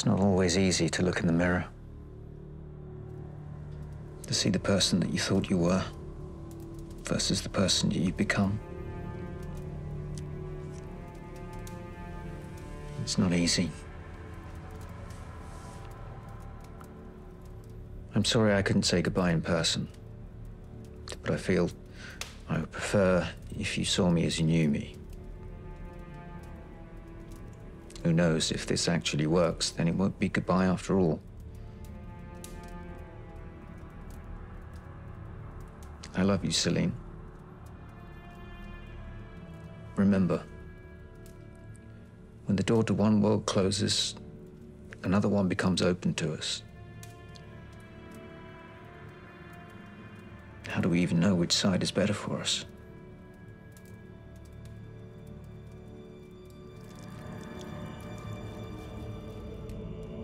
It's not always easy to look in the mirror, to see the person that you thought you were versus the person that you've become. It's not easy. I'm sorry I couldn't say goodbye in person, but I feel I would prefer if you saw me as you knew me. Who knows, if this actually works, then it won't be goodbye after all. I love you, Celine. Remember, when the door to one world closes, another one becomes open to us. How do we even know which side is better for us?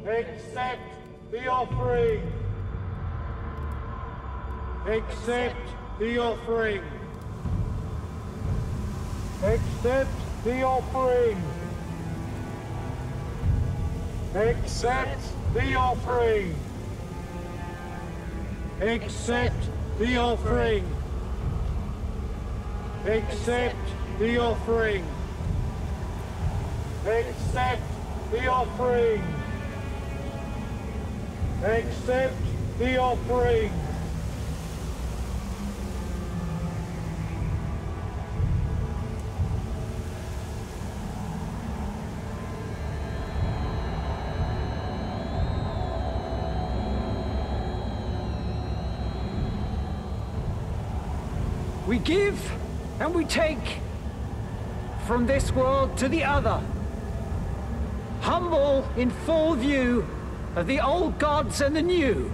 Accept the offering. Accept the offering. Accept the offering. Accept the offering. Accept the offering. Accept the offering. Accept the offering. Accept the offering. We give and we take from this world to the other, humble in full view of the old gods and the new.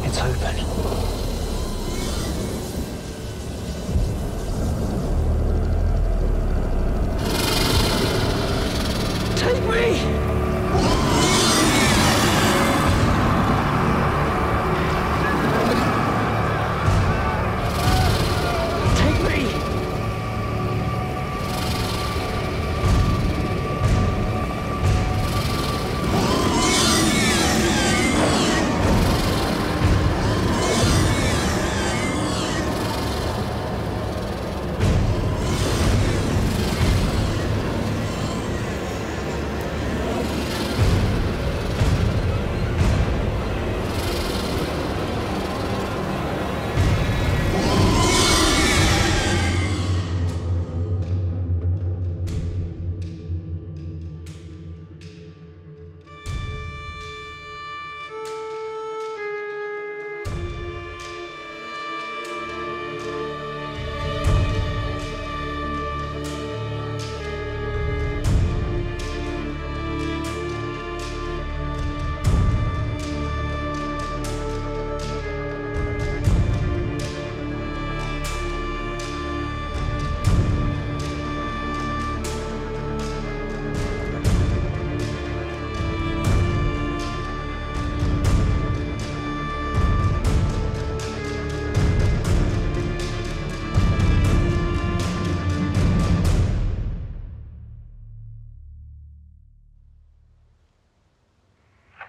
It's open. Take me!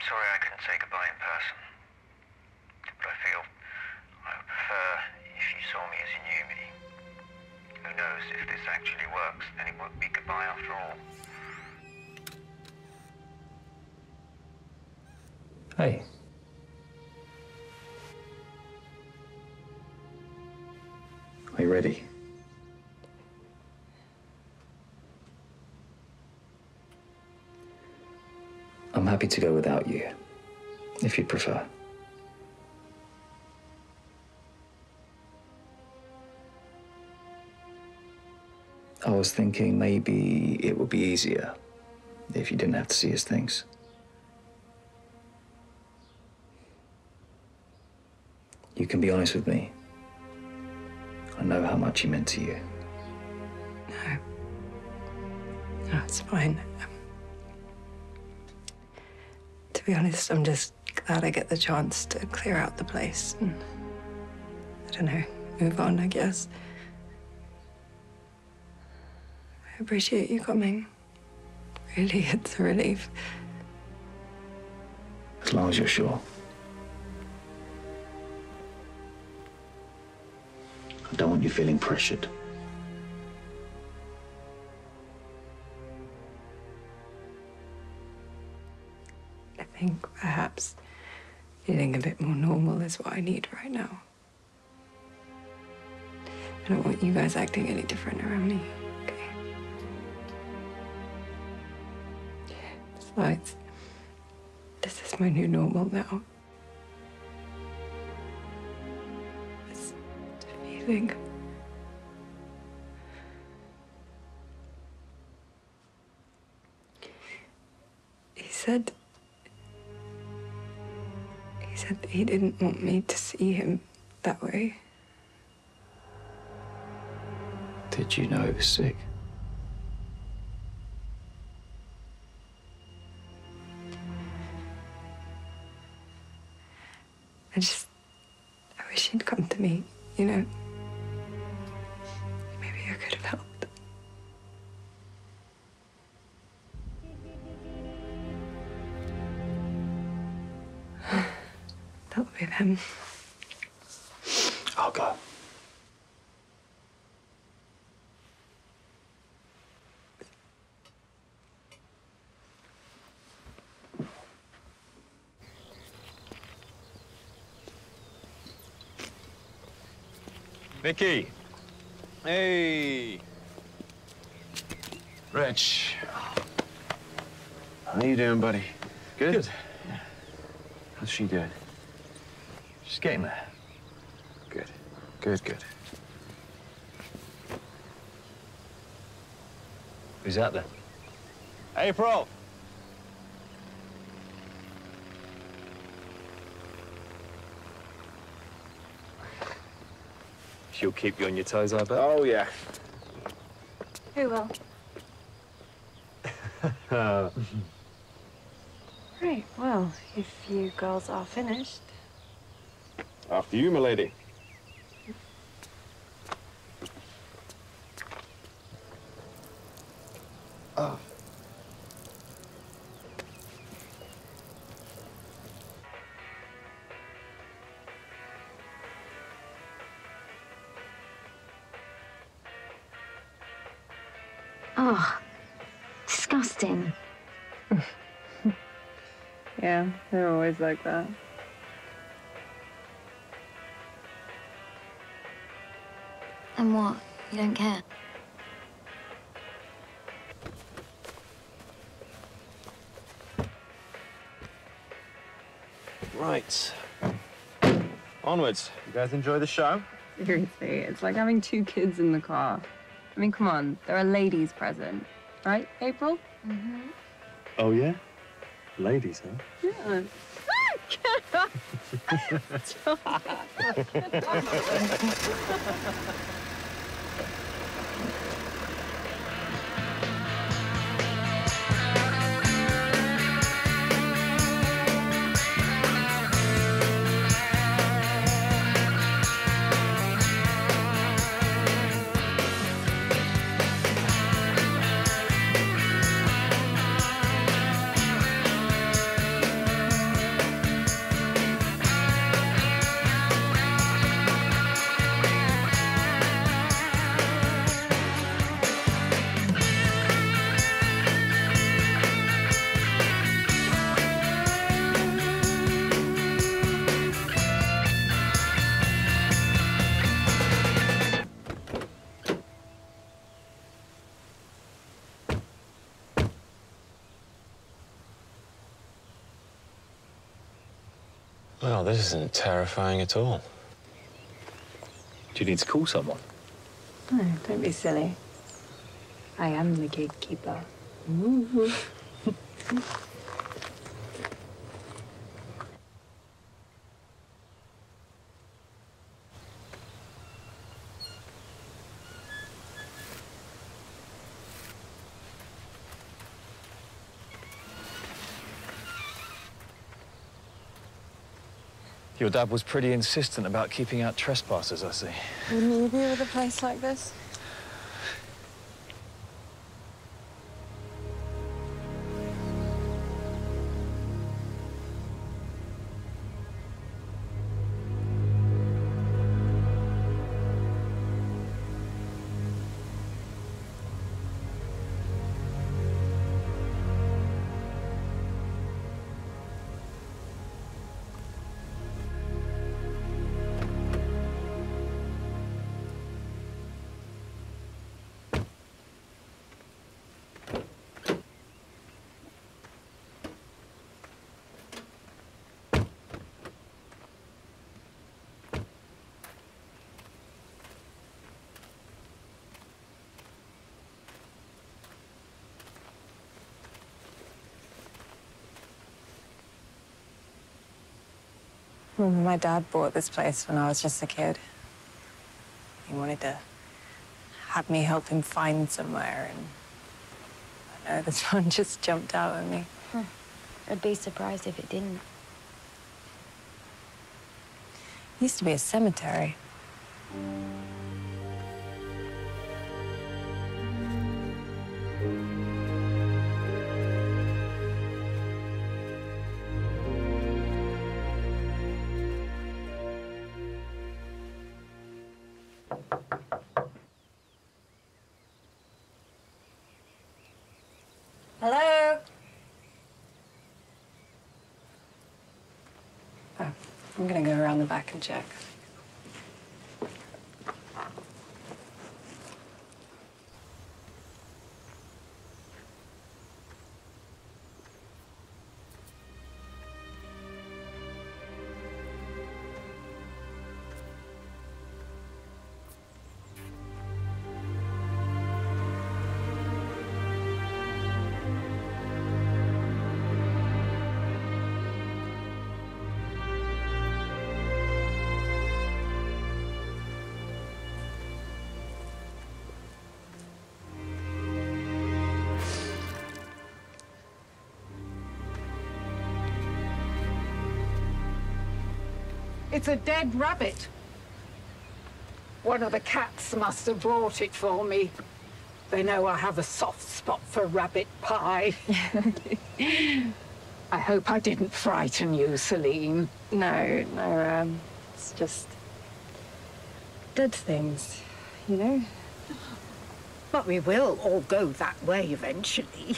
Sorry I couldn't say goodbye in person, but I feel I would prefer if you saw me as you knew me. Who knows, if this actually works, then it won't be goodbye after all. Hey. Are you ready? I'm happy to go without you, if you prefer. I was thinking maybe it would be easier if you didn't have to see his things. You can be honest with me. I know how much he meant to you. No. No, it's fine. To be honest, I'm just glad I get the chance to clear out the place and, I don't know, move on, I guess. appreciate you coming. Really, it's a relief. As long as you're sure. I don't want you feeling pressured. I think perhaps feeling a bit more normal is what I need right now. I don't want you guys acting any different around me, okay? Besides, this is my new normal now. This feeling. He said that he didn't want me to see him that way. Did you know he was sick? I wish he'd come to me, you know. Maybe I could have helped. That'll be them. I'll go. Vicky. Hey. Rich. How you doing, buddy? Good? Good. How's she doing? She's getting there. Good. Good, good. Who's that then? April! She'll keep you on your toes, I bet. Oh, yeah. Who will? Right, well, if you girls are finished. After you, my lady. Oh. Oh, disgusting. Yeah, they're always like that. And what? You don't care? Right. Onwards. You guys enjoy the show? Seriously, it's like having two kids in the car. I mean, come on, there are ladies present. Right, April? Mm-hmm. Oh, yeah? Ladies, huh? Yeah. Well, this isn't terrifying at all. Do you need to call someone? No, don't be silly. I am the gatekeeper. Your dad was pretty insistent about keeping out trespassers, I see. Wouldn't you be with a place like this? My dad bought this place when I was just a kid. He wanted to have me help him find somewhere, and I know this one just jumped out at me. I'd be surprised if it didn't. It used to be a cemetery. Hello? Oh, I'm gonna go around the back and check. It's a dead rabbit. One of the cats must have brought it for me. They know I have a soft spot for rabbit pie. I hope I didn't frighten you, Celine. No, it's just dead things, you know? But we will all go that way eventually.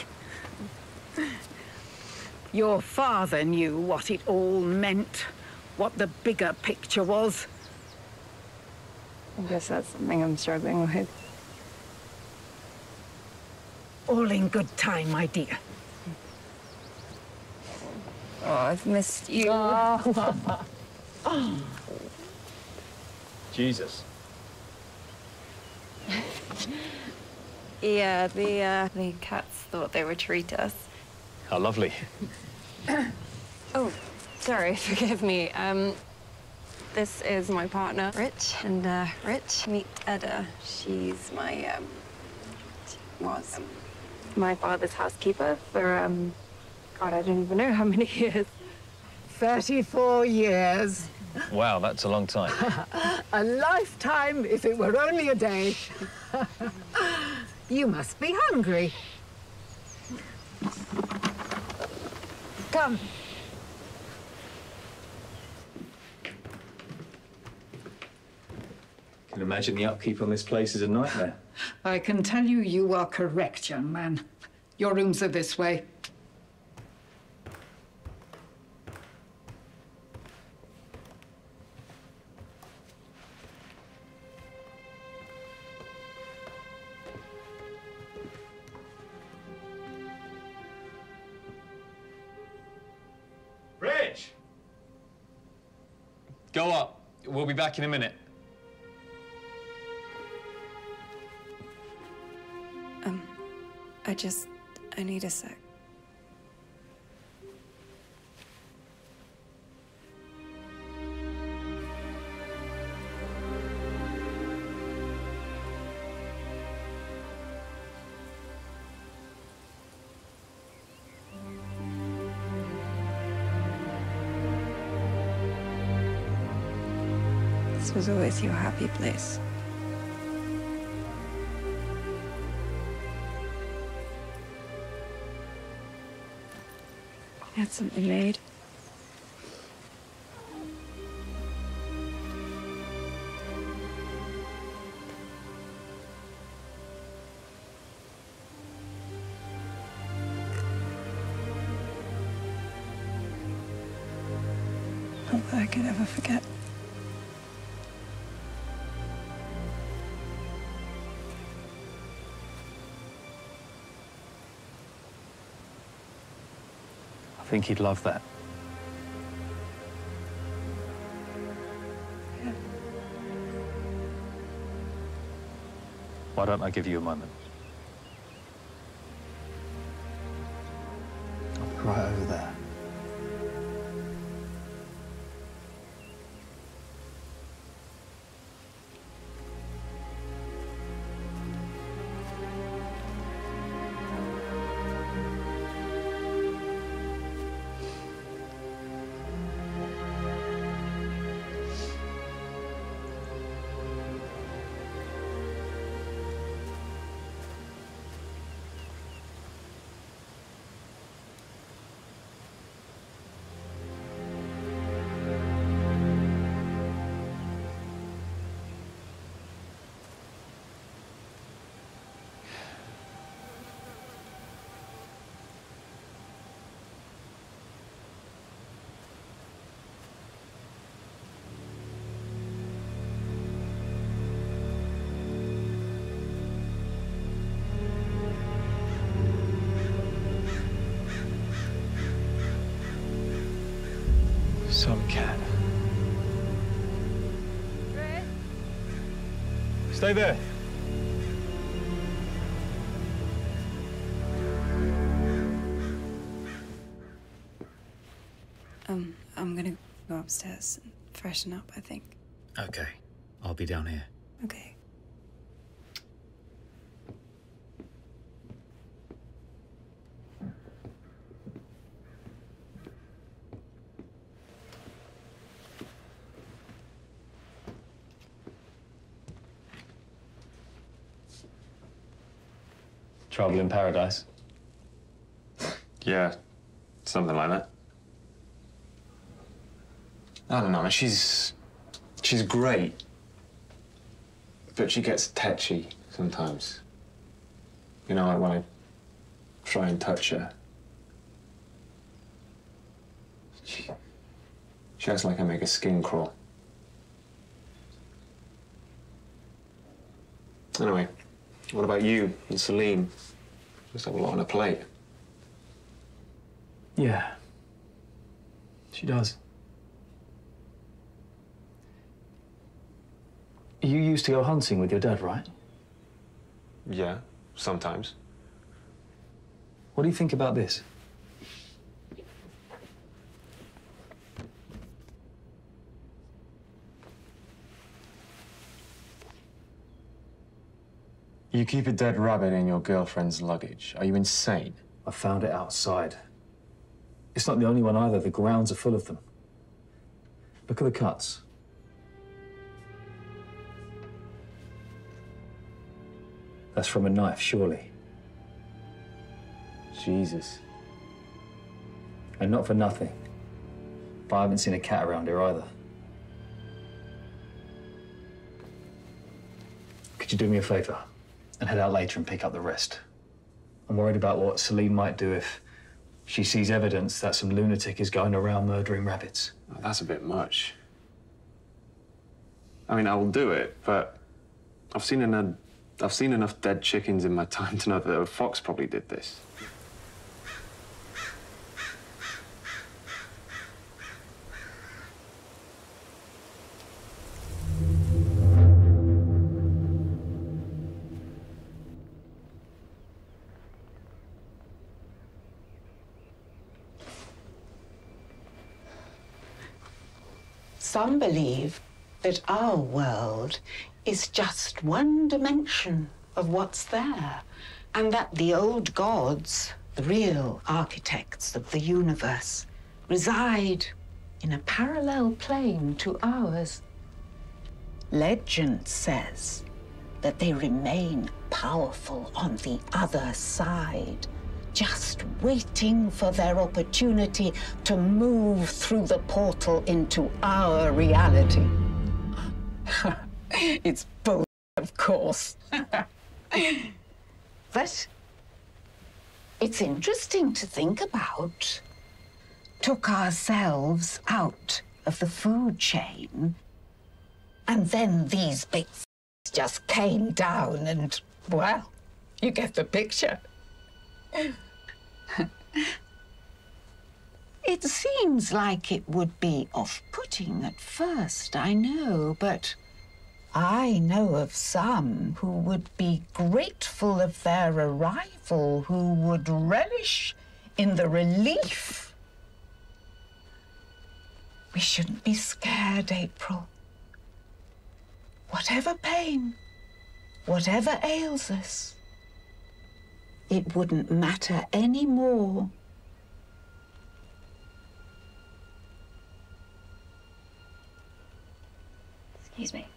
Your father knew what it all meant, what the bigger picture was. I guess that's something I'm struggling with. All in good time, my dear. Oh, I've missed you. Jesus. Yeah, the cats thought they would treat us. How lovely. Oh, sorry, forgive me. This is my partner, Rich. And, Rich, meet Edda. She's my, was my father's housekeeper for, God, I don't even know how many years. 34 years. Wow, that's a long time. A lifetime if it were only a day. You must be hungry. Come. I can imagine the upkeep on this place is a nightmare. I can tell you, you are correct, young man. Your rooms are this way. Rich! Go up. We'll be back in a minute. I need a sec. This was always your happy place. Had something made. Not that I could ever forget. I think he'd love that. Yeah. Why don't I give you a moment? I'll be right over there. Some cat. Stay there. I'm gonna go upstairs and freshen up, I think. Okay. I'll be down here. Okay. Trouble in paradise. Yeah, something like that. I don't know, she's great. But she gets tetchy sometimes. You know, like when I try and touch her. She acts like I make her skin crawl. Anyway, what about you and Celine? Just have a lot on her plate. Yeah. She does. You used to go hunting with your dad, right? Yeah, sometimes. What do you think about this? You keep a dead rabbit in your girlfriend's luggage. Are you insane? I found it outside. It's not the only one either. The grounds are full of them. Look at the cuts. That's from a knife, surely. Jesus. And not for nothing. But I haven't seen a cat around here either. Could you do me a favor and head out later and pick up the rest? I'm worried about what Celine might do if she sees evidence that some lunatic is going around murdering rabbits. Oh, that's a bit much. I mean, I will do it, but I've seen enough dead chickens in my time to know that a fox probably did this. Some believe that our world is just one dimension of what's there, and that the old gods, the real architects of the universe, reside in a parallel plane to ours. Legend says that they remain powerful on the other side, just waiting for their opportunity to move through the portal into our reality. It's bull, of course. But it's interesting to think about. Took ourselves out of the food chain, and then these big just came down and, well, you get the picture. It seems like it would be off-putting at first, I know, but I know of some who would be grateful of their arrival, who would relish in the relief. We shouldn't be scared, April. Whatever pain, whatever ails us, it wouldn't matter anymore. Excuse me.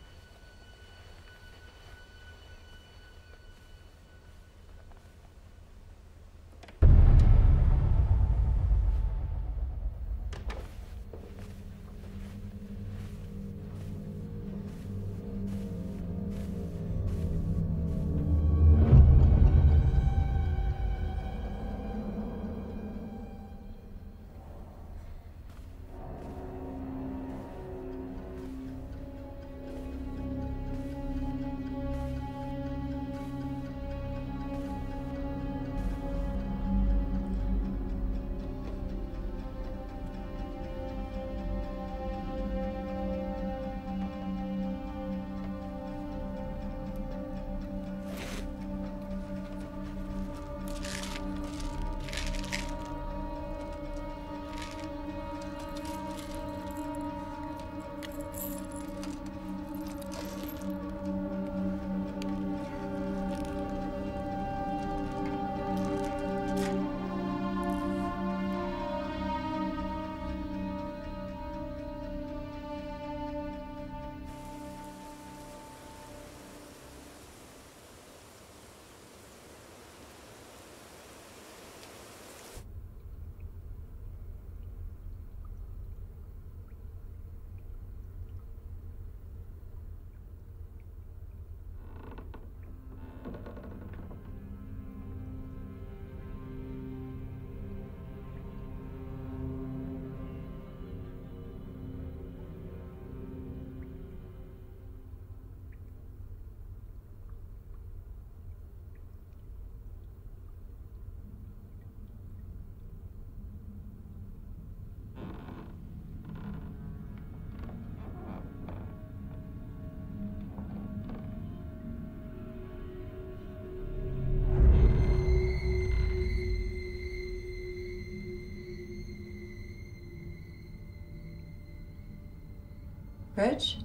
Rich?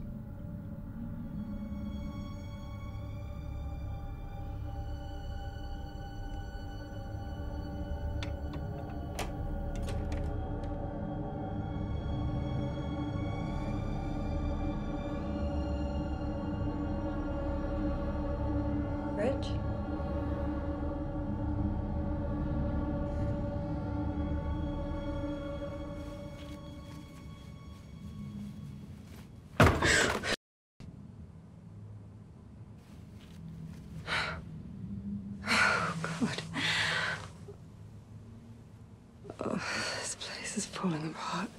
Rich? Oh, this place is falling apart.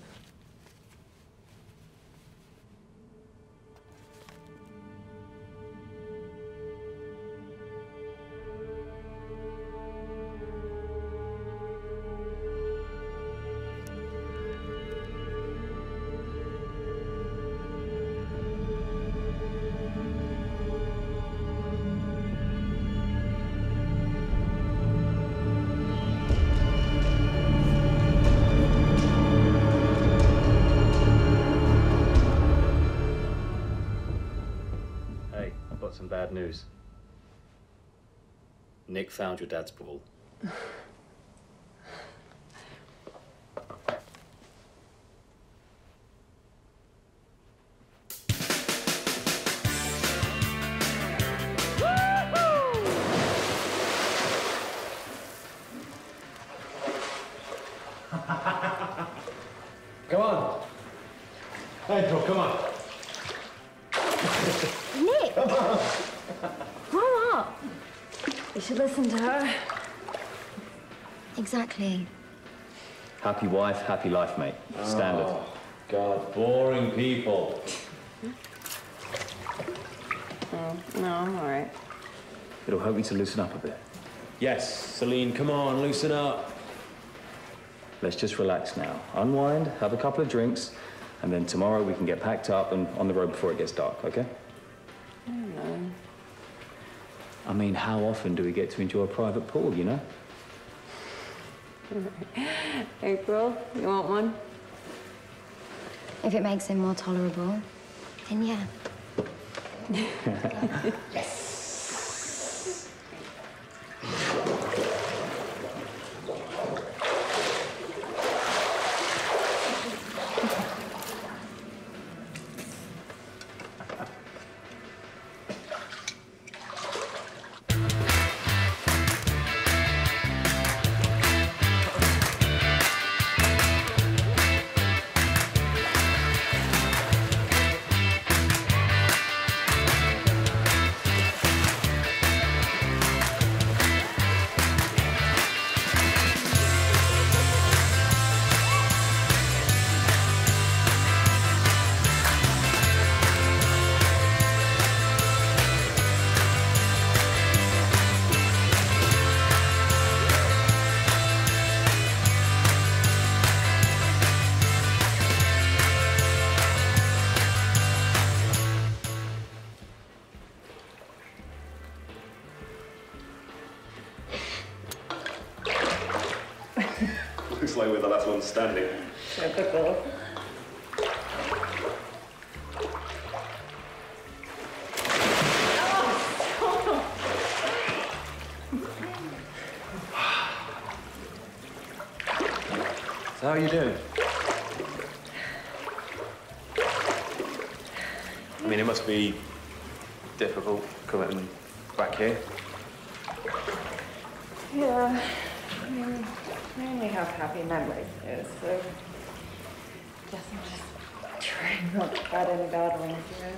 Some bad news. Nick found your dad's pool. Come on. April, come on. Nick! Come on. Grow up! You should listen to her. Exactly. Happy wife, happy life, mate. Standard. Oh, God, boring people. Oh, no, I'm all right. It'll help you to loosen up a bit. Yes, Celine, come on, loosen up. Let's just relax now. Unwind, have a couple of drinks, and then tomorrow we can get packed up and on the road before it gets dark, okay? I don't know. I mean, how often do we get to enjoy a private pool, you know? April, you want one? If it makes him more tolerable, then yeah. Yes! Looks like we're the last one standing. Typical. So how are you doing? I mean, it must be difficult coming back here. Yeah, I mean, I only have happy memories here, so I guess I'm just trying not to add any bad ones, you know.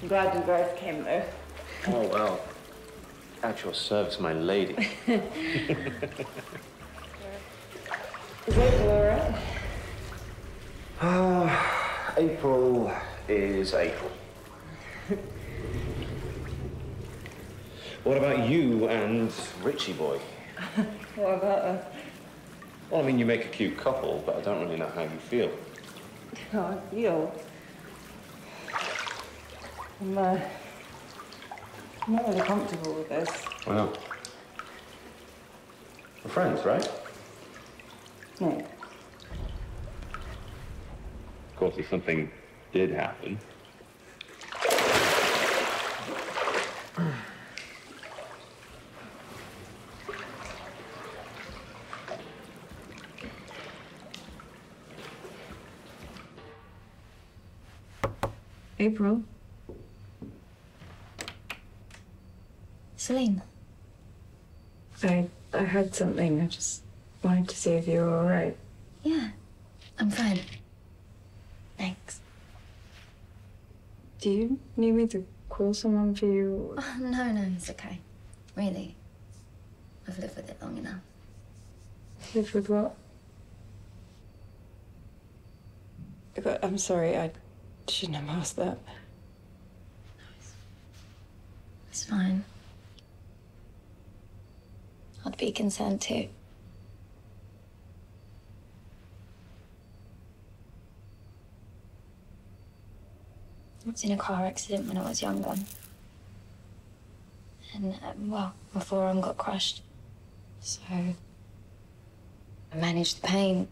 I'm glad you guys came, though. Oh, well. At your service, my lady. Is April all right? April is April. What about you and Richie boy? What about us? Well, I mean, you make a cute couple, but I don't really know how you feel. How I feel? I'm not really comfortable with this. Well, we're friends, right? No. Of course, there's something did happen. April? Celine. I heard something. I just wanted to see if you were all right. Yeah, I'm fine. Thanks. Do you need me to call someone for you? Oh, no, it's okay. Really. I've lived with it long enough. Live with what? I'm sorry, I shouldn't have asked that. It's fine. I'd be concerned too. I was in a car accident when I was younger. And, well, my forearm got crushed. So I managed the pain.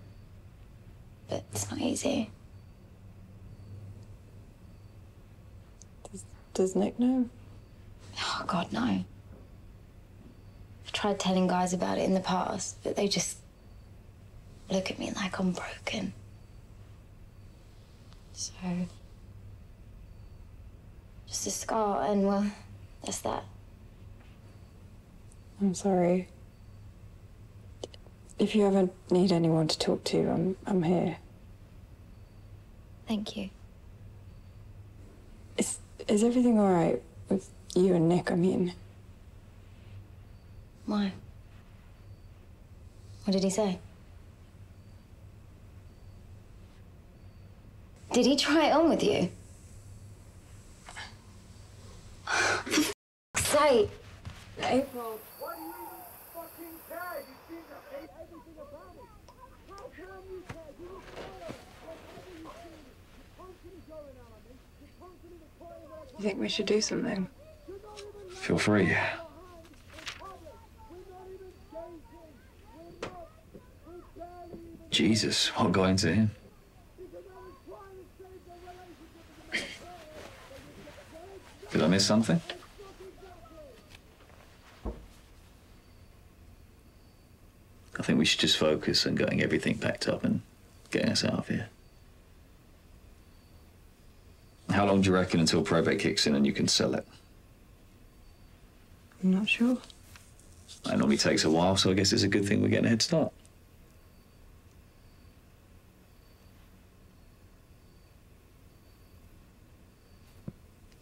But it's not easy. Does Nick know? Oh, God, no. I tried telling guys about it in the past, but they just look at me like I'm broken. So, just a scar, and well, that's that. I'm sorry. If you ever need anyone to talk to, I'm here. Thank you. Is everything all right with you and Nick, I mean? Why? What did he say? Did he try it on with you? For f***'s sake. April. Why do you even fucking care? You seem to hate everything about it. How can you care? You look forward. Whenever you see me, you're constantly going out on me. You're constantly recording what I You think we should do something? Feel free. Jesus, what got into him? Did I miss something? I think we should just focus on getting everything packed up and getting us out of here. How long do you reckon until probate kicks in and you can sell it? I'm not sure. That normally takes a while, so I guess it's a good thing we're getting a head start.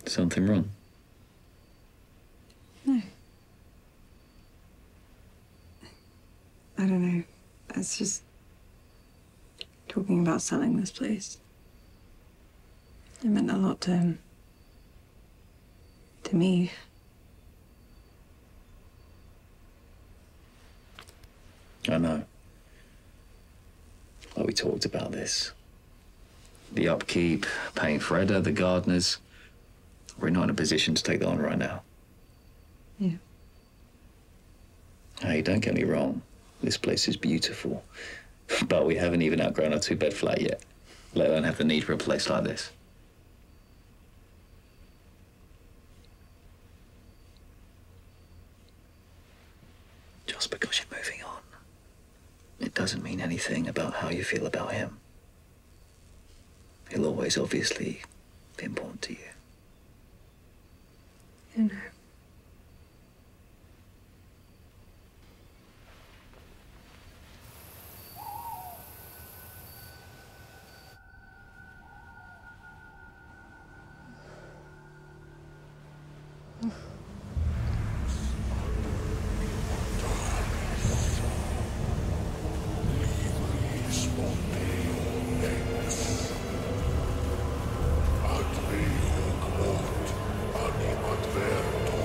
Something wrong? No. I don't know. It's just talking about selling this place. It meant a lot to him. To me. I know. Well, we talked about this. The upkeep, paying for Edda, the gardeners. We're not in a position to take that on right now. Yeah. Hey, don't get me wrong. This place is beautiful. But we haven't even outgrown our two-bed flat yet, let alone have the need for a place like this. Just because you're moving on, it doesn't mean anything about how you feel about him. He'll always obviously be important to you. You know. Ad me hoc mort, animat vero.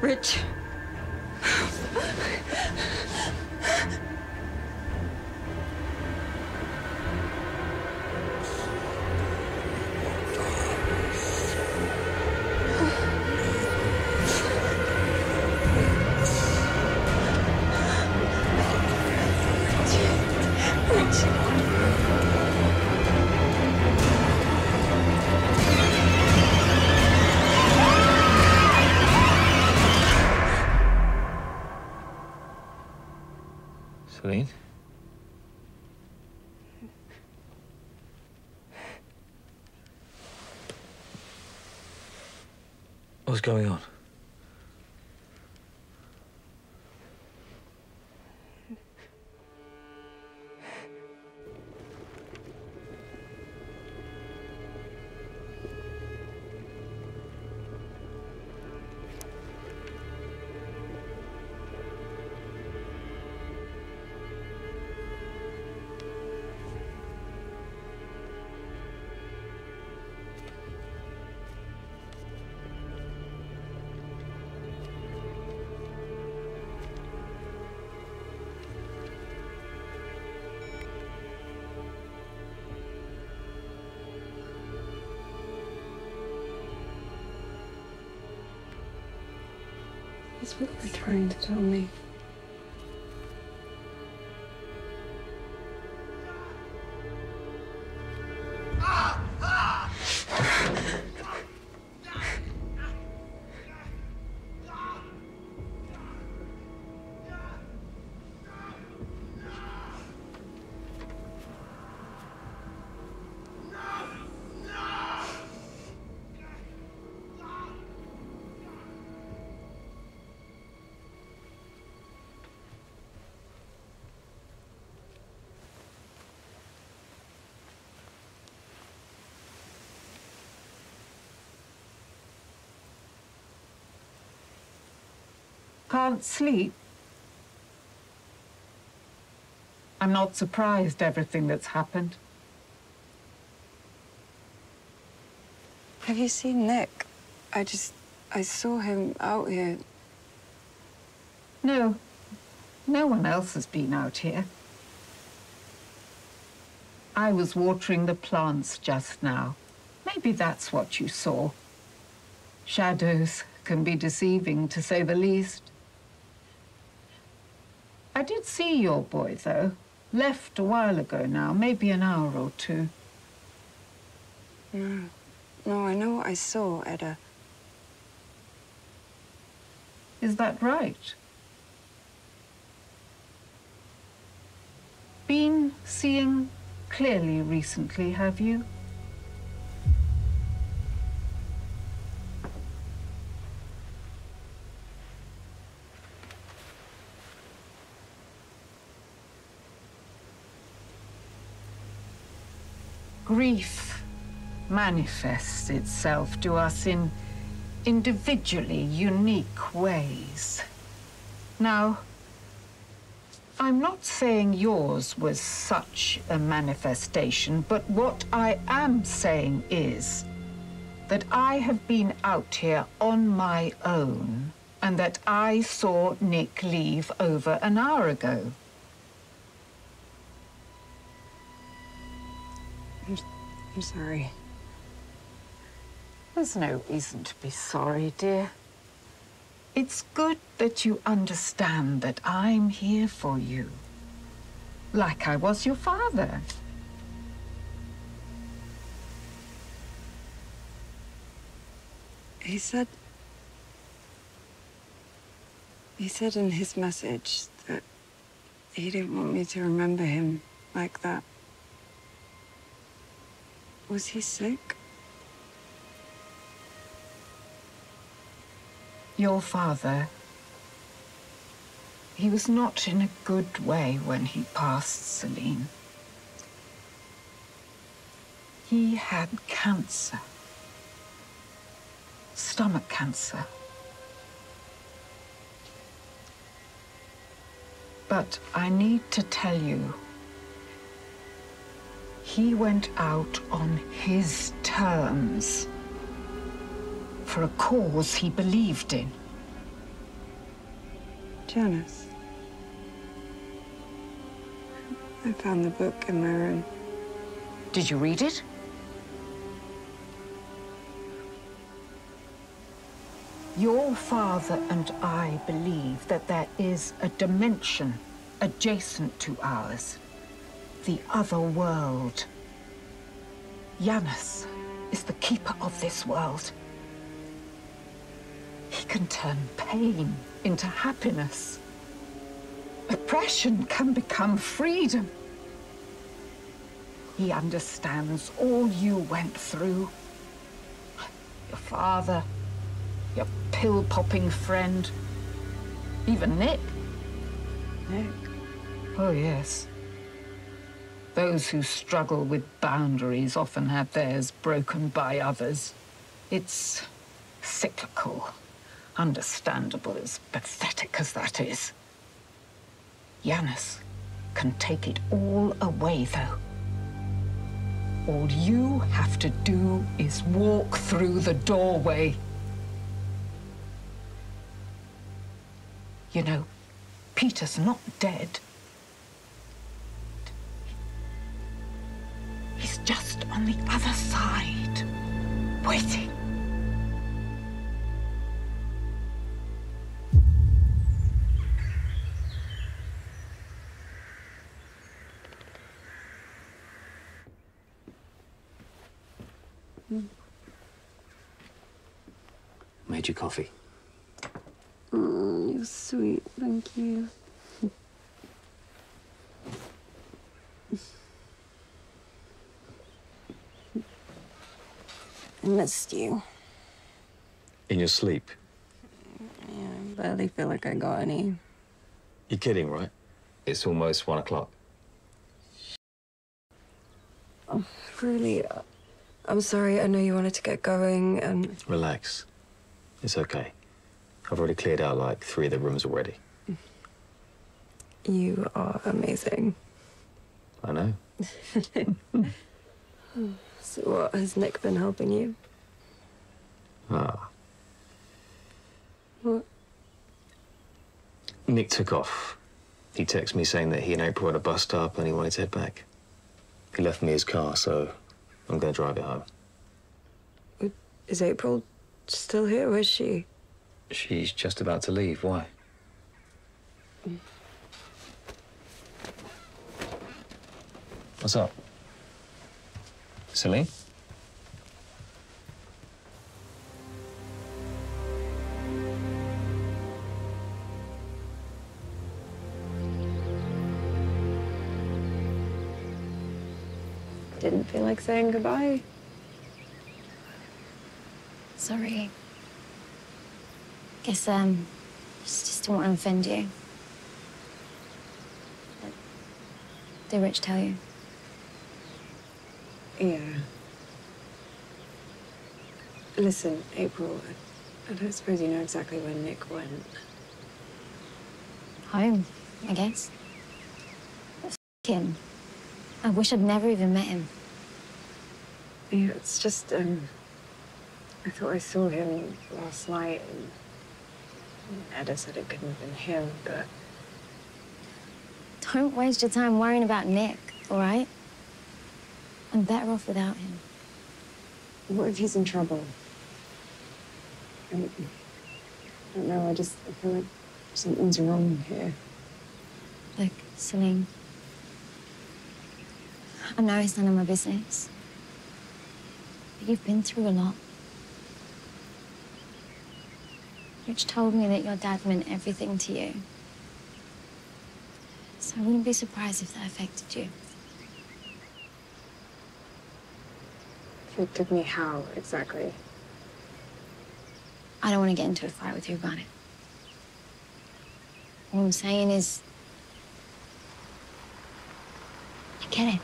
Rich. Celine? What's going on? That's what you're trying to tell me. Can't sleep? I'm not surprised everything that's happened. Have you seen Nick? I saw him out here. No. No one else has been out here. I was watering the plants just now. Maybe that's what you saw. Shadows can be deceiving, to say the least. I did see your boy, though. Left a while ago now, maybe an hour or two. No, I know what I saw, Edda. Is that right? Been seeing clearly recently, have you? Grief manifests itself to us in individually unique ways. Now, I'm not saying yours was such a manifestation, but what I am saying is that I have been out here on my own and that I saw Nick leave over an hour ago. I'm sorry. There's no reason to be sorry, dear. It's good that you understand that I'm here for you, like I was your father. He said in his message that he didn't want me to remember him like that. Was he sick? Your father, he was not in a good way when he passed, Celine. He had cancer. Stomach cancer. But I need to tell you, he went out on his terms. for a cause he believed in. Janice. I found the book in my room. Did you read it? Your father and I believe that there is a dimension adjacent to ours, the other world. Janus is the keeper of this world. He can turn pain into happiness. Oppression can become freedom. He understands all you went through. Your father, your pill-popping friend, even Nick. Nick? Oh, yes. Those who struggle with boundaries often have theirs broken by others. It's cyclical, understandable, as pathetic as that is. Janus can take it all away, though. All you have to do is walk through the doorway. You know, Peter's not dead. He's just on the other side, waiting. Made you coffee. Oh, you're sweet. Thank you. I missed you. In your sleep? Yeah, I barely feel like I got any. You're kidding, right? It's almost 1 o'clock. Oh, really? I'm sorry. I know you wanted to get going and... Relax. It's okay. I've already cleared out like 3 of the rooms already. You are amazing. I know. So what, has Nick been helping you? Ah. What? Nick took off. He texted me saying that he and April were at a bus stop and he wanted to head back. He left me his car, so I'm going to drive it home. Is April still here? Where's she? She's just about to leave. Why? What's up? Celine? Didn't feel like saying goodbye? Sorry. Guess, just didn't want to offend you. But did Rich tell you? Yeah. Listen, April, I don't suppose you know exactly where Nick went. Home, I guess. But f him. I wish I'd never even met him. Yeah, it's just, I thought I saw him last night and Edda said it couldn't have been him, but... Don't waste your time worrying about Nick, all right? I'm better off without him. What if he's in trouble? I don't know, I feel like something's wrong here. Look, Celine, I know it's none of my business, but you've been through a lot. Rich told me that your dad meant everything to you. So I wouldn't be surprised if that affected you. Affected me how, exactly? I don't want to get into a fight with you about it. All I'm saying is, I get it.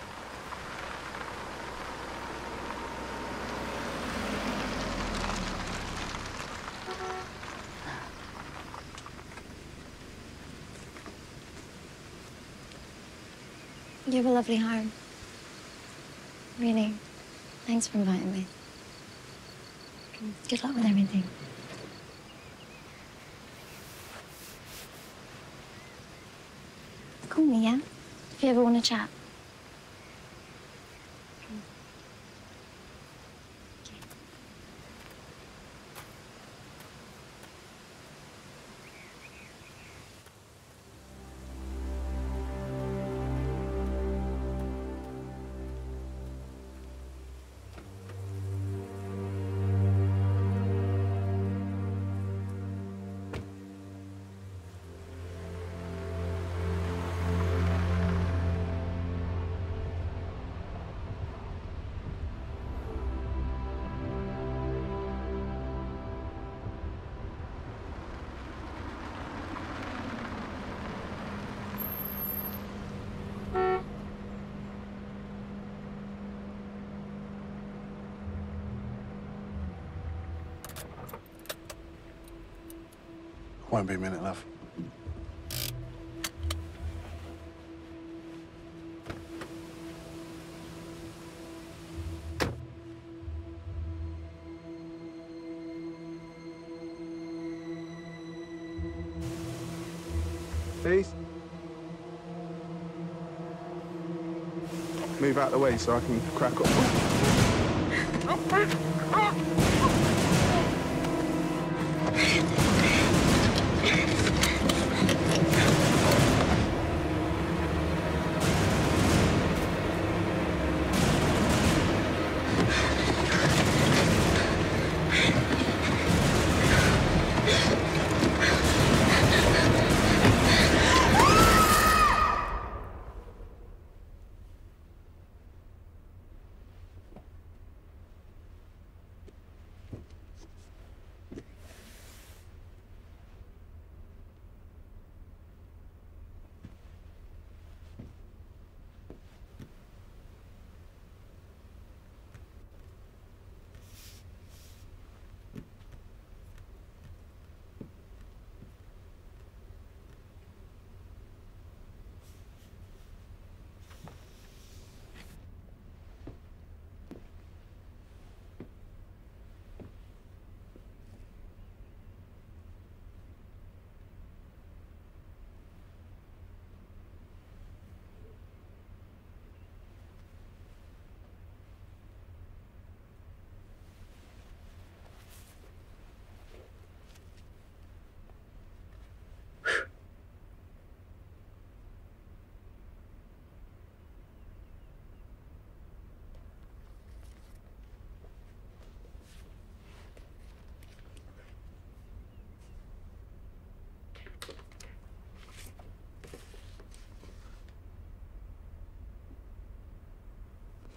You have a lovely home. Really. Thanks for inviting me. Good luck with everything. Call me, yeah? If you ever want to chat. Won't be a minute, love. Please. Move out of the way so I can crack up.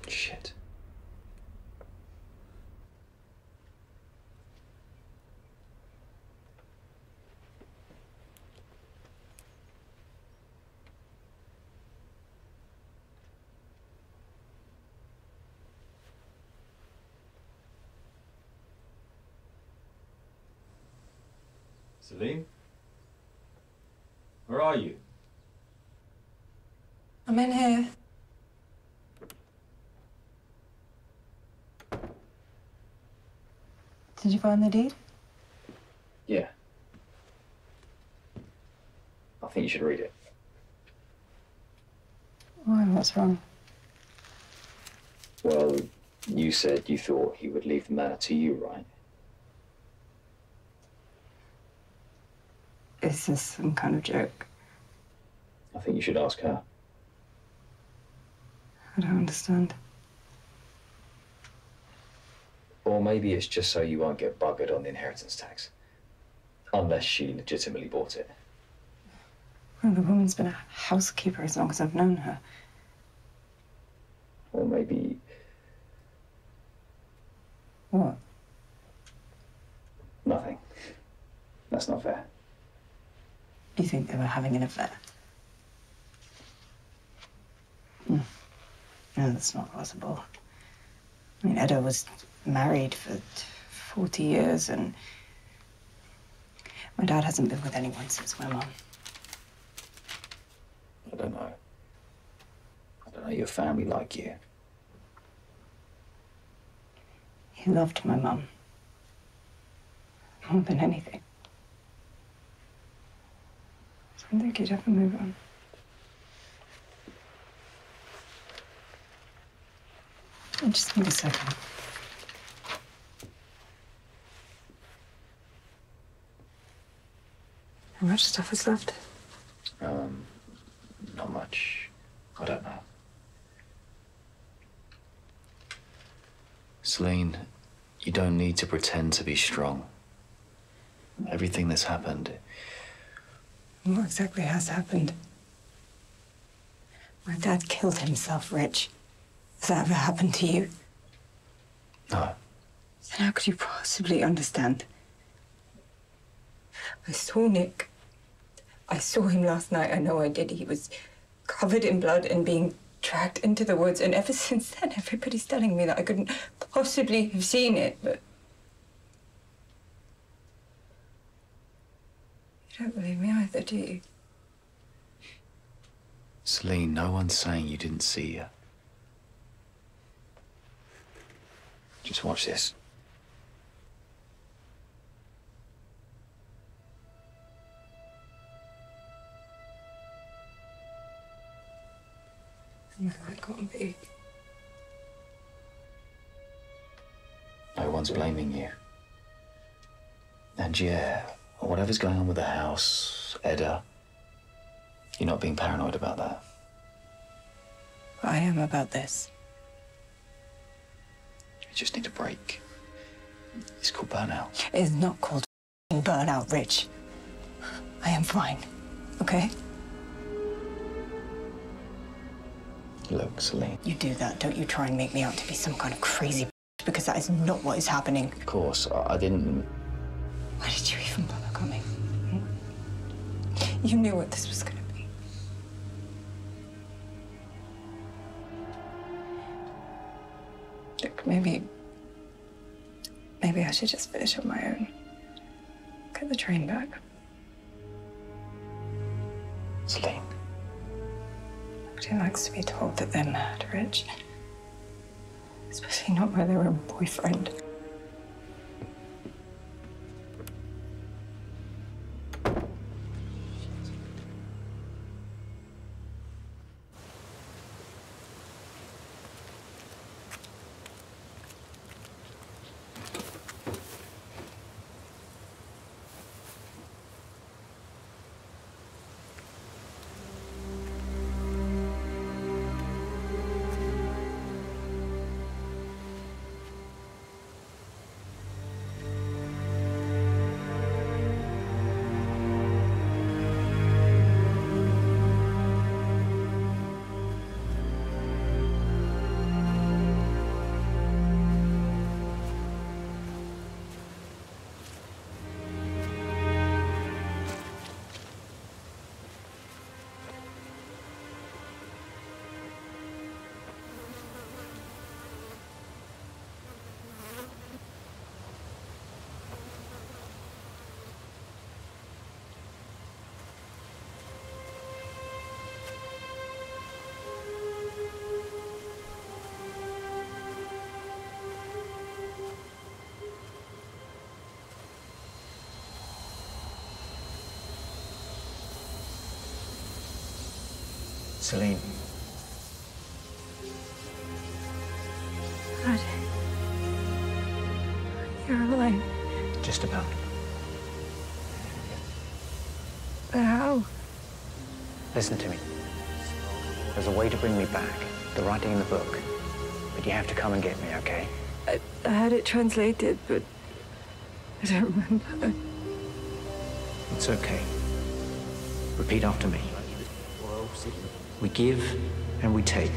Shit. Celine? Where are you? I'm in here. Did you find the deed? Yeah. I think you should read it. Why? What's wrong? Well, you said you thought he would leave the manor to you, right? Is this some kind of joke? I think you should ask her. I don't understand. Or maybe it's just so you won't get buggered on the inheritance tax. Unless she legitimately bought it. Well, the woman's been a housekeeper as long as I've known her. Or maybe... What? Nothing. That's not fair. Do you think they were having an affair? No, that's not possible. I mean, Edda was married for 40 years, and my dad hasn't been with anyone since my mum. I don't know. I don't know your family like you. He loved my mum. more than anything. So I think you'd ever move on. I just need a second. How much stuff is left? Not much. I don't know. Celine, you don't need to pretend to be strong. Everything that's happened... What exactly has happened? My dad killed himself, Rich. Has that ever happened to you? No. Then how could you possibly understand? I saw Nick. I saw him last night. I know I did. He was covered in blood and being dragged into the woods. And ever since then, everybody's telling me that I couldn't possibly have seen it, but... You don't believe me either, do you? Celine, no one's saying you didn't see her. Just watch this. No, that can't be. No one's blaming you. And yeah, whatever's going on with the house, Edda, you're not being paranoid about that. I am about this. You just need a break. It's called burnout. It is not called burnout, Rich. I am fine, okay? Look, Celine. You do that, don't you try and make me out to be some kind of crazy because that is not what is happening. Of course, I didn't... Why did you even bother coming? You knew what this was going to be. Look, maybe I should just finish on my own. Get the train back. Celine. Nobody likes to be told that they're mad, Rich. Especially not by their own boyfriend. Celine. God. You're alive. Just about. But how? Listen to me. There's a way to bring me back. The writing in the book. But you have to come and get me, okay? I had it translated, but I don't remember. It's okay. Repeat after me. We give and we take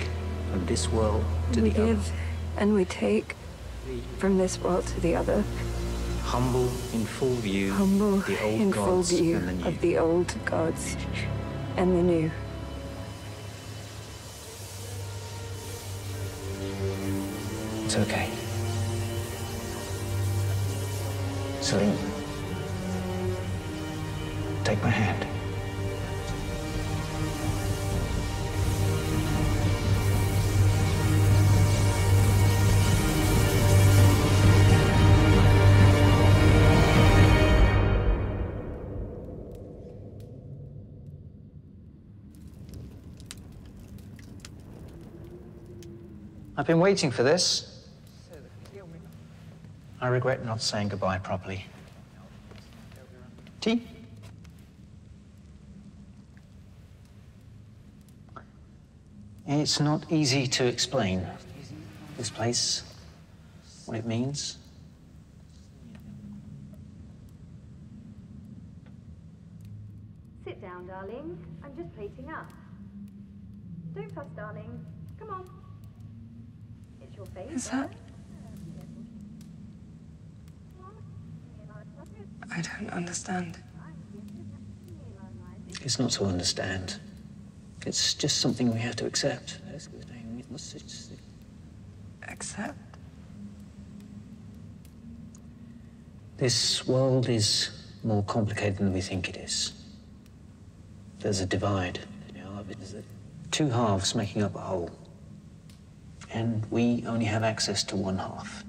from this world to the other. We give and we take from this world to the other. Humble in full view Humble the old in full gods view and the new. of the old gods and the new. It's okay. Celine, take my hand. I've been waiting for this. I regret not saying goodbye properly. Tea? It's not easy to explain this place, what it means. Sit down, darling. I'm just plating up. Don't fuss, darling. Come on. It's your favourite. Is that... I don't understand. It's not to understand. It's just something we have to accept. Accept? This world is more complicated than we think it is. There's a divide. There's two halves making up a whole. And we only have access to one half.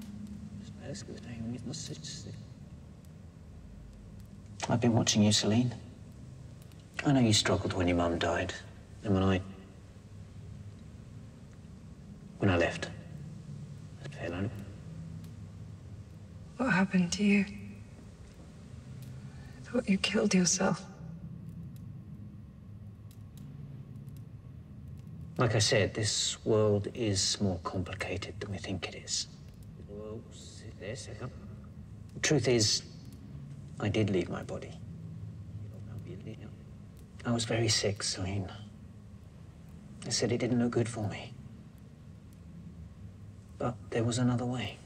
I've been watching you, Celine. I know you struggled when your mum died. And when I left. What happened to you? I thought you killed yourself. Like I said, this world is more complicated than we think it is. The truth is, I did leave my body. I was very sick, Celine. I said it didn't look good for me. But there was another way.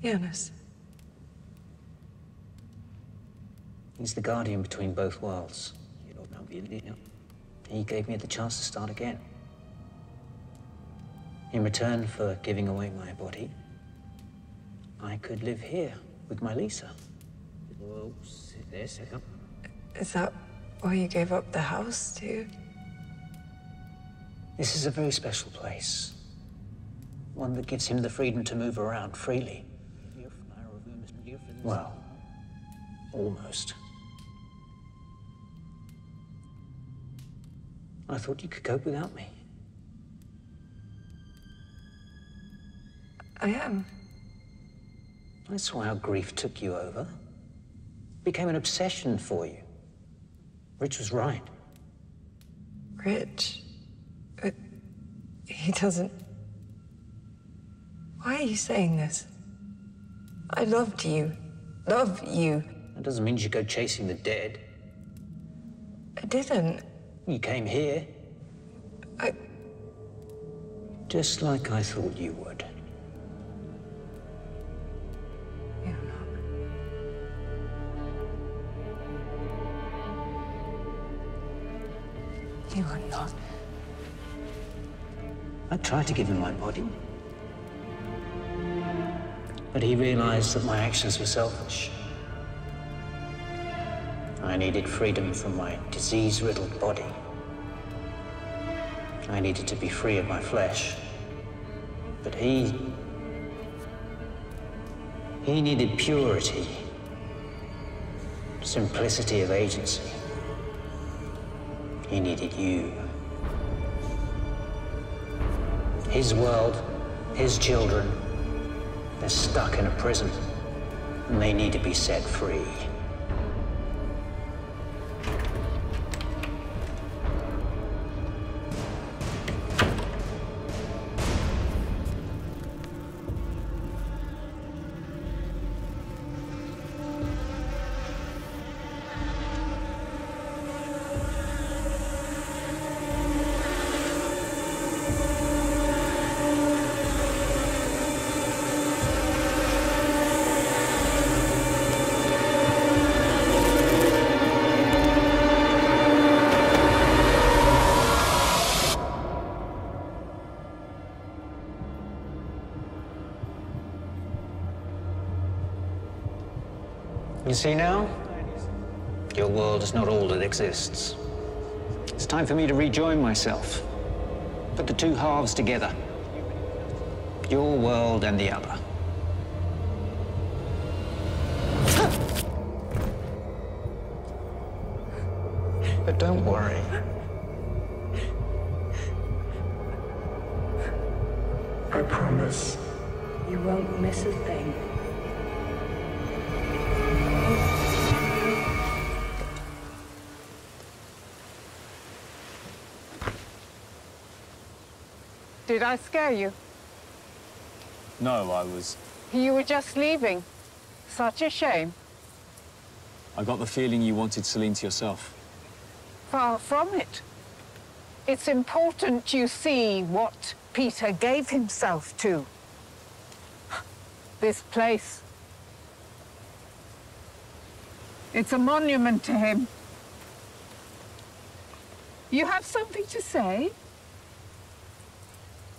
Janus. He's the guardian between both worlds. He gave me the chance to start again. In return for giving away my body, I could live here with my Lisa. Is that why you gave up the house, too? This is a very special place. One that gives him the freedom to move around freely. Well, almost. I thought you could cope without me. I am. I saw how grief took you over. Became an obsession for you. Rich was right. Rich? But he doesn't... Why are you saying this? I loved you. Love you. That doesn't mean you should go chasing the dead. I didn't. You came here. Just like I thought you would. You're not. You are not. I tried to give him my body. But he realized that my actions were selfish. I needed freedom from my disease-riddled body. I needed to be free of my flesh. But he needed purity, simplicity of agency. He needed you. His world, his children, they're stuck in a prison, and they need to be set free. You see now? Your world is not all that exists. It's time for me to rejoin myself. Put the two halves together. Your world and the other. But don't worry. promise. You won't miss a thing. Did I scare you? No, I was... You were just leaving. Such a shame. I got the feeling you wanted Celine to yourself. Far from it. It's important you see what Peter gave himself to. This place. It's a monument to him. You have something to say?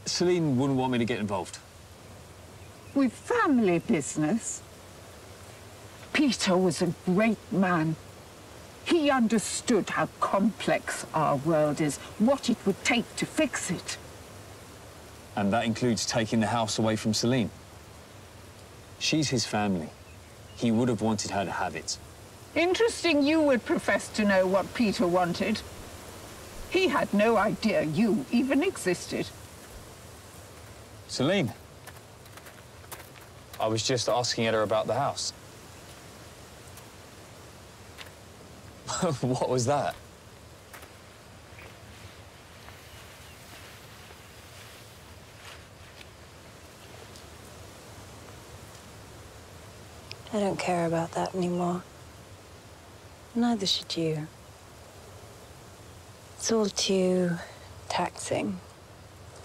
Celine wouldn't want me to get involved. With family business? Peter was a great man. He understood how complex our world is, what it would take to fix it. And that includes taking the house away from Celine. She's his family. He would have wanted her to have it. Interesting you would profess to know what Peter wanted. He had no idea you even existed. Celine? I was just asking her about the house. What was that? I don't care about that anymore. Neither should you. It's all too taxing,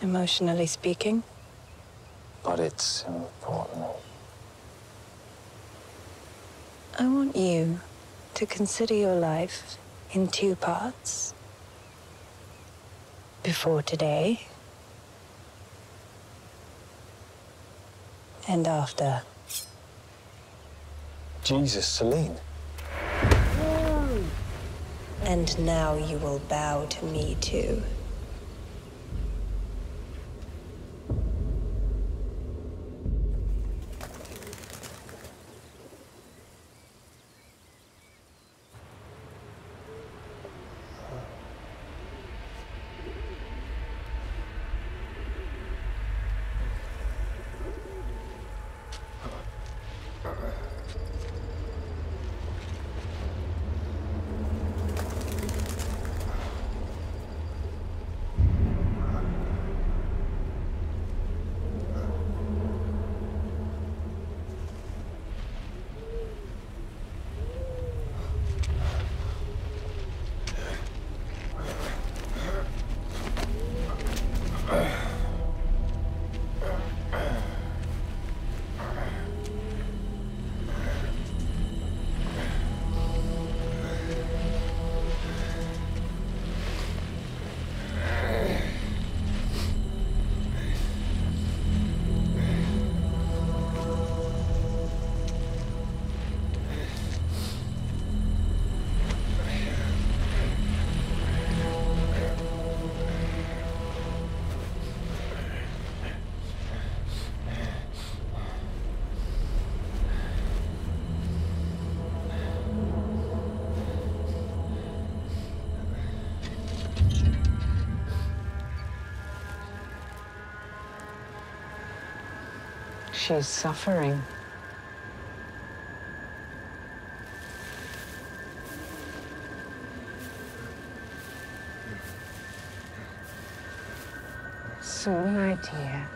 emotionally speaking. But it's important. I want you to consider your life in 2 parts. Before today and after. Jesus, Celine. And now you will bow to me too. She's suffering. So, my dear,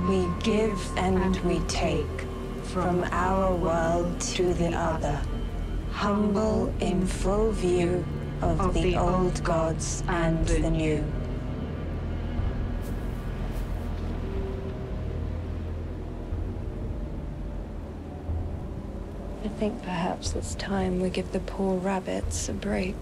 we give and we take from our world to the other, humble in full view of the old gods and the new. think perhaps it's time we give the poor rabbits a break.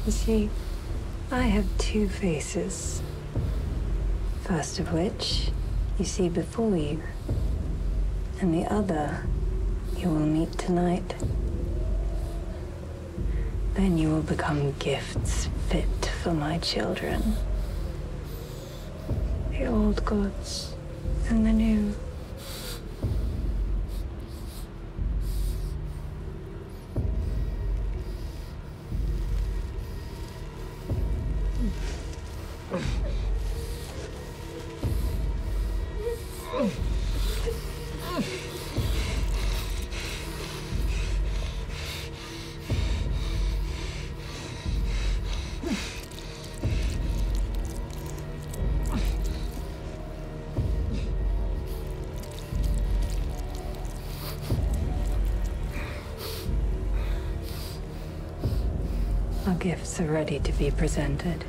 You see, I have two faces. First of which you see before you, and the other you will meet tonight. Then you will become gifts fit for my children. The old gods and the new. Our gifts are ready to be presented.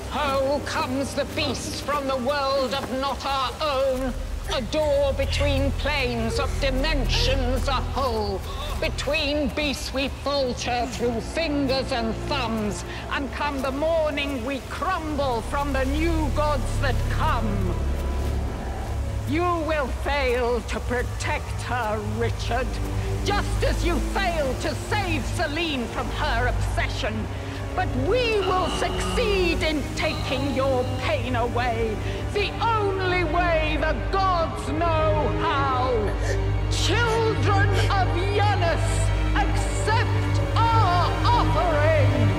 Ho comes the beast from the world of not our own. A door between planes of dimensions, a hole. Between beasts we falter through fingers and thumbs, and come the morning we crumble from the new gods that come. You will fail to protect her, Richard, just as you failed to save Celine from her obsession. But we will succeed in taking your pain away, the only way the gods know how. Children of Janus, accept our offering!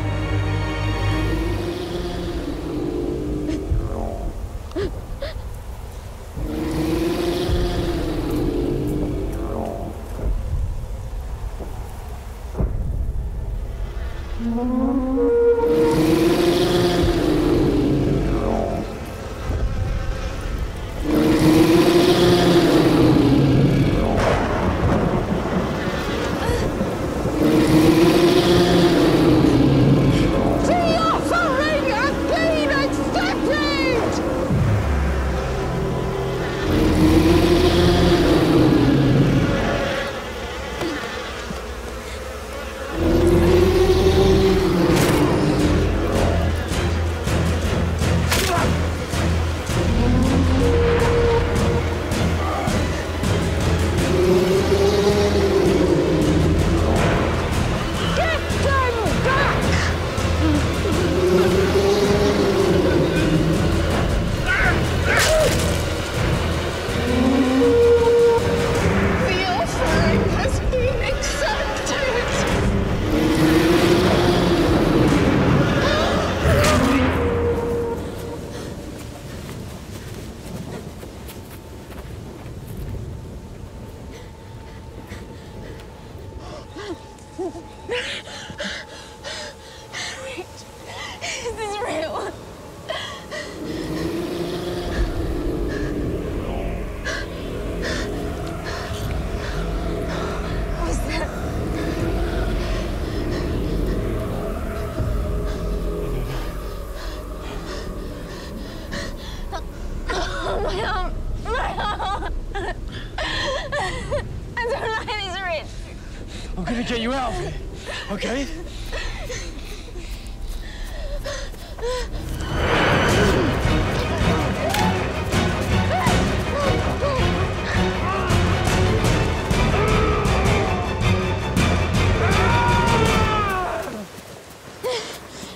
Get you out of here, okay?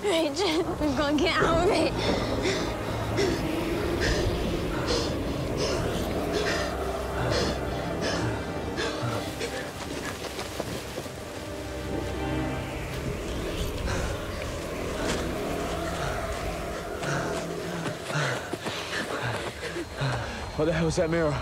Richard, we've got to get out of it. What the hell's that mirror?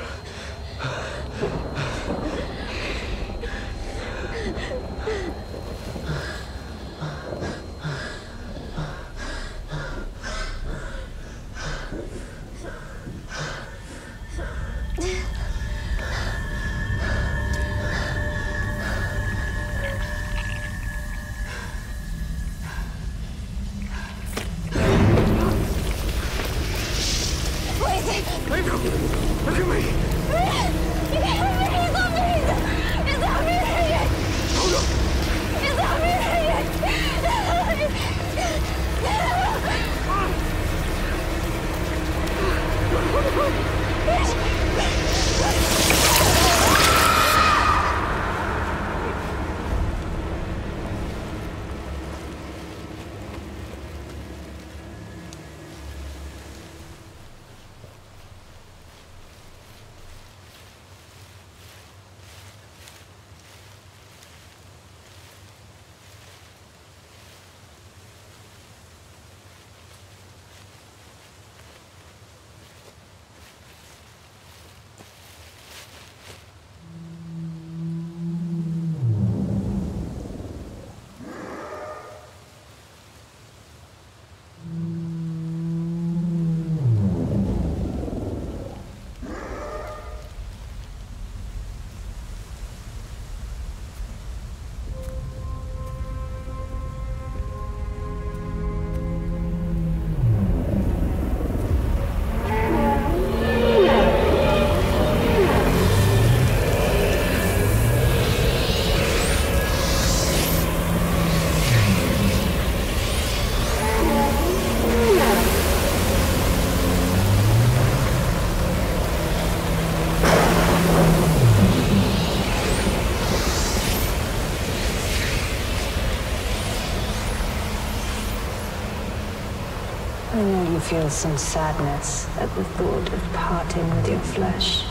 I know you feel some sadness at the thought of parting with your flesh.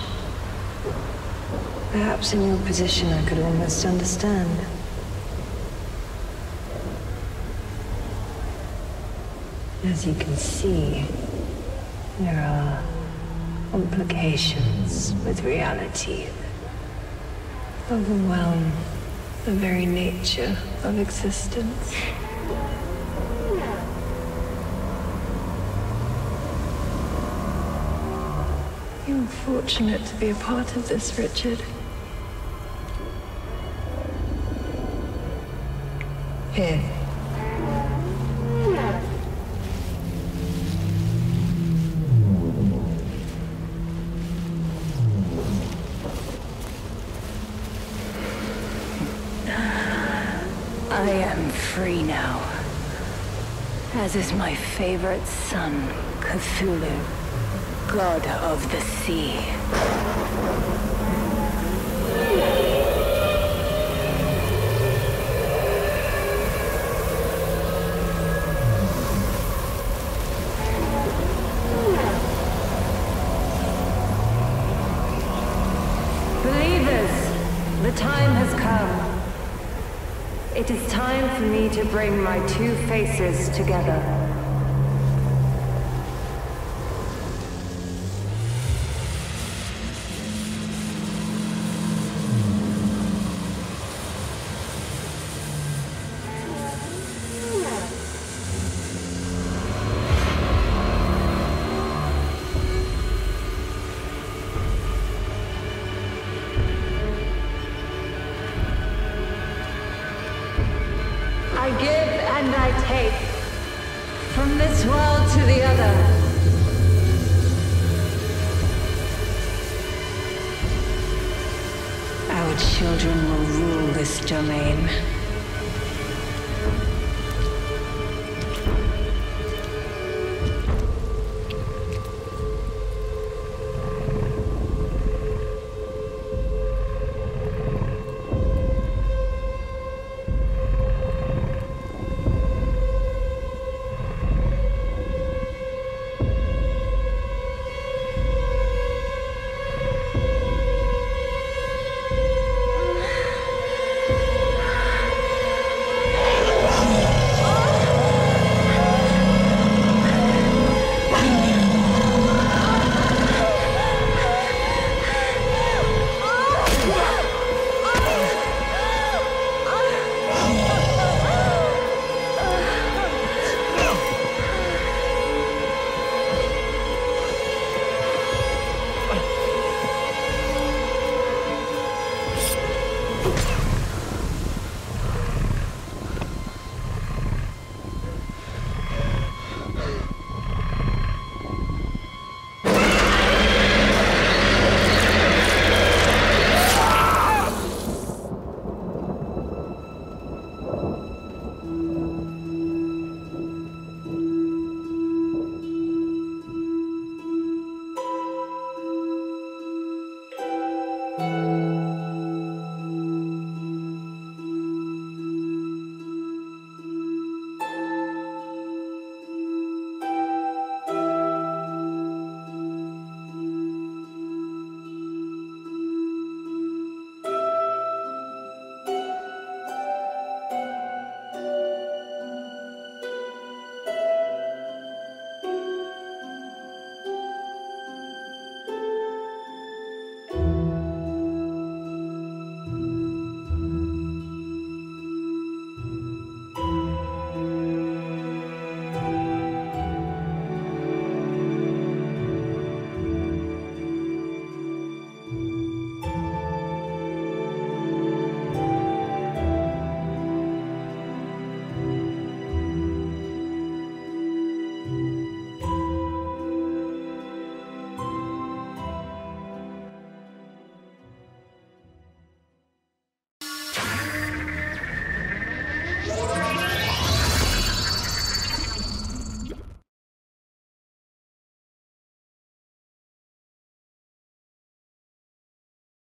Perhaps in your position I could almost understand. As you can see, there are complications with reality that overwhelm the very nature of existence. You're fortunate to be a part of this, Richard. Here. I am free now, as is my favorite son, Cthulhu, god of the sea. Believers, the time has come. It is time for me to bring my two faces together. I give and I take, from this world to the other. Our children will rule this domain.